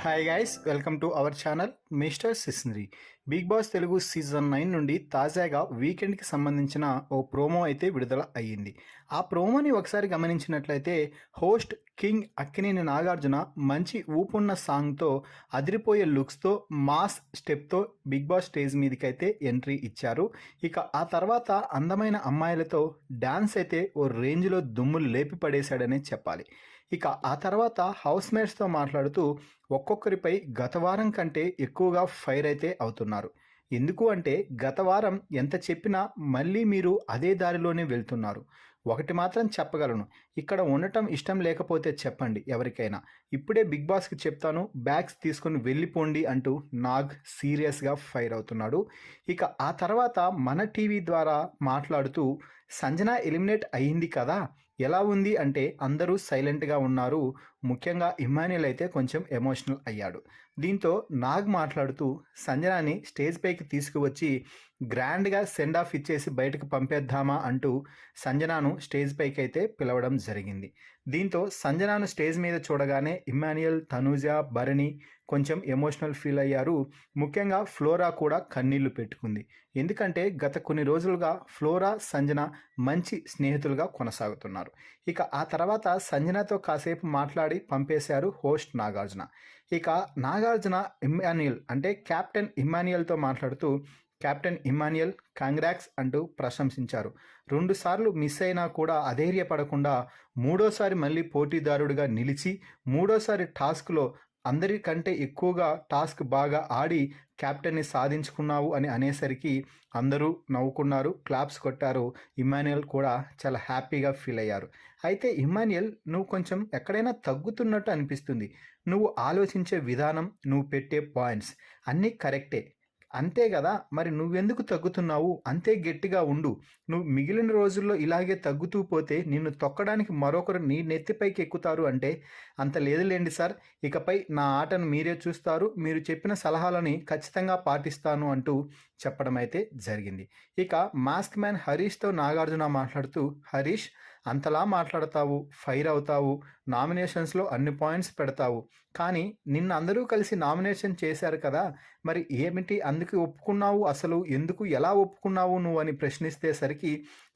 Hi guys, welcome to our channel mister సిస్నరీ. Big boss Telugu season 9 నుండి తాజాగా వీకెండ్కి సంబంధించిన ఓ ప్రోమో అయితే విడుదల అయ్యింది. ఆ ప్రోమోని ఒకసారి గమనించినట్లయితే హోస్ట్ కింగ్ అక్కినేని నాగార్జున మంచి ఊపున్న సాంగ్తో, అదిరిపోయే లుక్స్తో, మాస్ స్టెప్తో బిగ్ బాస్ స్టేజ్ మీదకి అయితే ఎంట్రీ ఇచ్చారు. ఇక ఆ తర్వాత అందమైన అమ్మాయిలతో డ్యాన్స్ అయితే ఓ రేంజ్లో దుమ్ములు లేపి పడేశాడనే చెప్పాలి. ఇక ఆ తర్వాత హౌస్ మేట్స్తో మాట్లాడుతూ ఒక్కొక్కరిపై గత వారం కంటే ఎక్కువగా ఫైర్ అయితే అవుతున్నారు. ఎందుకు అంటే గత వారం ఎంత చెప్పినా మళ్ళీ మీరు అదే దారిలోనే వెళ్తున్నారు. ఒకటి మాత్రం చెప్పగలను, ఇక్కడ ఉండటం ఇష్టం లేకపోతే చెప్పండి ఎవరికైనా, ఇప్పుడే బిగ్ బాస్కి చెప్తాను, బ్యాగ్స్ తీసుకుని వెళ్ళిపోండి అంటూ నాగ్ సీరియస్గా ఫైర్ అవుతున్నాడు. ఇక ఆ తర్వాత మన టీవీ ద్వారా మాట్లాడుతూ సంజన ఎలిమినేట్ అయ్యింది కదా, ఎలా ఉంది అంటే అందరూ సైలెంట్గా ఉన్నారు. ముఖ్యంగా ఇమ్మాన్యుల్ అయితే కొంచెం ఎమోషనల్ అయ్యాడు. దీంతో నాగ్ మాట్లాడుతూ సంజనాని స్టేజ్ పైకి తీసుకువచ్చి గ్రాండ్గా సెండ్ ఆఫ్ ఇచ్చేసి బయటకు పంపేద్దామా అంటూ సంజనాను స్టేజ్ పైకి అయితే పిలవడం జరిగింది. దీంతో సంజనాను స్టేజ్ మీద చూడగానే ఇమ్మాన్యుయల్, తనూజ, భరణి కొంచెం ఎమోషనల్ ఫీల్ అయ్యారు. ముఖ్యంగా ఫ్లోరా కూడా కన్నీళ్లు పెట్టుకుంది. ఎందుకంటే గత కొన్ని రోజులుగా ఫ్లోరా, సంజన మంచి స్నేహితులుగా కొనసాగుతున్నారు. ఇక ఆ తర్వాత సంజనతో కాసేపు మాట్లాడి పంపేశారు హోస్ట్ నాగార్జున. ఇక నాగార్జున ఇమ్మాన్యుయల్ అంటే కెప్టెన్ ఇమ్మాన్యుయల్తో మాట్లాడుతూ కెప్టెన్ ఇమ్మాన్యుయల్ కంగ్రాట్స్ అంటూ ప్రశంసించారు. 2 సార్లు మిస్ అయినా కూడా అధైర్యపడకుండా మూడోసారి మళ్ళీ పోటీదారుడిగా నిలిచి మూడోసారి టాస్క్లో అందరికంటే ఎక్కువగా టాస్క్ బాగా ఆడి క్యాప్టెన్ని సాధించుకున్నావు అని అనేసరికి అందరూ నవ్వుకున్నారు, క్లాప్స్ కొట్టారు. ఇమ్మాన్యుయల్ కూడా చాలా హ్యాపీగా ఫీల్ అయ్యారు. అయితే ఇమ్మాన్యుయల్, నువ్వు కొంచెం ఎక్కడైనా తగ్గుతున్నట్టు అనిపిస్తుంది. నువ్వు ఆలోచించే విధానం, నువ్వు పెట్టే పాయింట్స్ అన్నీ కరెక్టే, అంతే కదా, మరి నువ్వెందుకు తగ్గుతున్నావు? అంతే గట్టిగా ఉండు. నువ్వు మిగిలిన రోజుల్లో ఇలాగే తగ్గుతూ పోతే నిన్ను తొక్కడానికి మరొకరు నీ నెత్తిపైకి ఎక్కుతారు అంటే అంత లేదులేండి సార్, ఇకపై నా ఆటను మీరే చూస్తారు, మీరు చెప్పిన సలహాలని ఖచ్చితంగా పాటిస్తాను అంటూ చెప్పడం అయితే జరిగింది. ఇక మాస్క్ మ్యాన్ హరీష్తో నాగార్జున మాట్లాడుతూ, హరీష్ అంతలా మాట్లాడతావు, ఫైర్ అవుతావు, నామినేషన్స్లో అన్ని పాయింట్స్ పెడతావు, కానీ నిన్న అందరూ కలిసి నామినేషన్ చేశారు కదా, మరి ఏమిటి అందుకు ఒప్పుకున్నావు, అసలు ఎందుకు, ఎలా ఒప్పుకున్నావు నువ్వు అని ప్రశ్నిస్తేసరికి,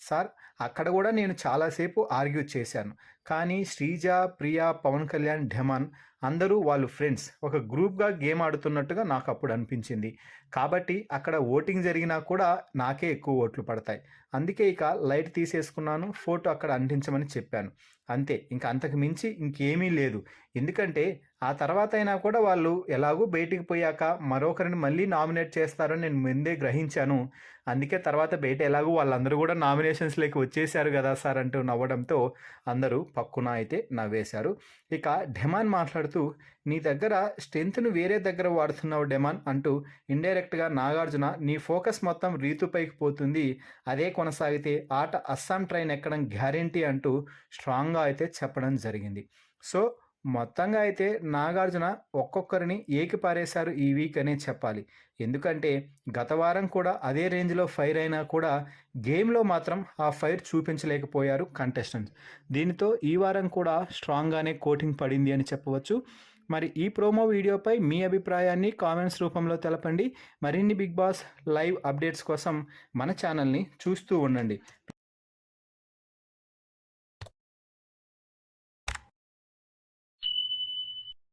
సార్ అక్కడ కూడా నేను చాలాసేపు ఆర్గ్యూ చేశాను, కానీ శ్రీజ, ప్రియా, పవన్ కళ్యాణ్, ఢెమాన్ అందరూ వాళ్ళు ఫ్రెండ్స్ ఒక గ్రూప్గా గేమ్ ఆడుతున్నట్టుగా నాకు అప్పుడు అనిపించింది. కాబట్టి అక్కడ ఓటింగ్ జరిగినా కూడా నాకే ఎక్కువ ఓట్లు పడతాయి, అందుకే ఇక లైట్ తీసేసుకున్నాను, ఫోటో అక్కడ అంటించమని చెప్పాను, అంతే, ఇంకా అంతకు మించి ఇంకేమీ లేదు. ఎందుకంటే ఆ తర్వాత అయినా కూడా వాళ్ళు ఎలాగూ బయటికి పోయాక మరొకరిని మళ్ళీ నామినేట్ చేస్తారని నేను ముందే గ్రహించాను, అందుకే తర్వాత బయట ఎలాగూ వాళ్ళందరూ కూడా నామినేషన్స్లోకి వచ్చేసారు కదా సార్ అంటూ నవ్వడంతో అందరూ పక్కున అయితే నవ్వేశారు. ఇక ఢెమాన్ మాట్లాడుతూ, నీ దగ్గర స్ట్రెంత్ను వేరే దగ్గర వాడుతున్నావు డెమాన్ అంటూ ఇండైరెక్ట్గా నాగార్జున, నీ ఫోకస్ మొత్తం రీతుపైకి పోతుంది, అదే కొనసాగితే ఆట అస్సాం ట్రైన్ ఎక్కడం గ్యారెంటీ అంటూ స్ట్రాంగ్గా అయితే చెప్పడం జరిగింది. సో మొత్తంగా అయితే నాగార్జున ఒక్కొక్కరిని ఏకిపారేశారు ఈ వీక్ అనే చెప్పాలి. ఎందుకంటే గత వారం కూడా అదే రేంజ్లో ఫైర్ అయినా కూడా గేమ్లో మాత్రం ఆ ఫైర్ చూపించలేకపోయారు కంటెస్టెంట్స్. దీనితో ఈ వారం కూడా స్ట్రాంగ్గానే కోటింగ్ పడింది అని చెప్పవచ్చు. మరి ఈ ప్రోమో వీడియోపై మీ అభిప్రాయాన్ని కామెంట్స్ రూపంలో తెలపండి. మరిన్ని బిగ్ బాస్ లైవ్ అప్డేట్స్ కోసం మన ఛానల్ని చూస్తూ ఉండండి.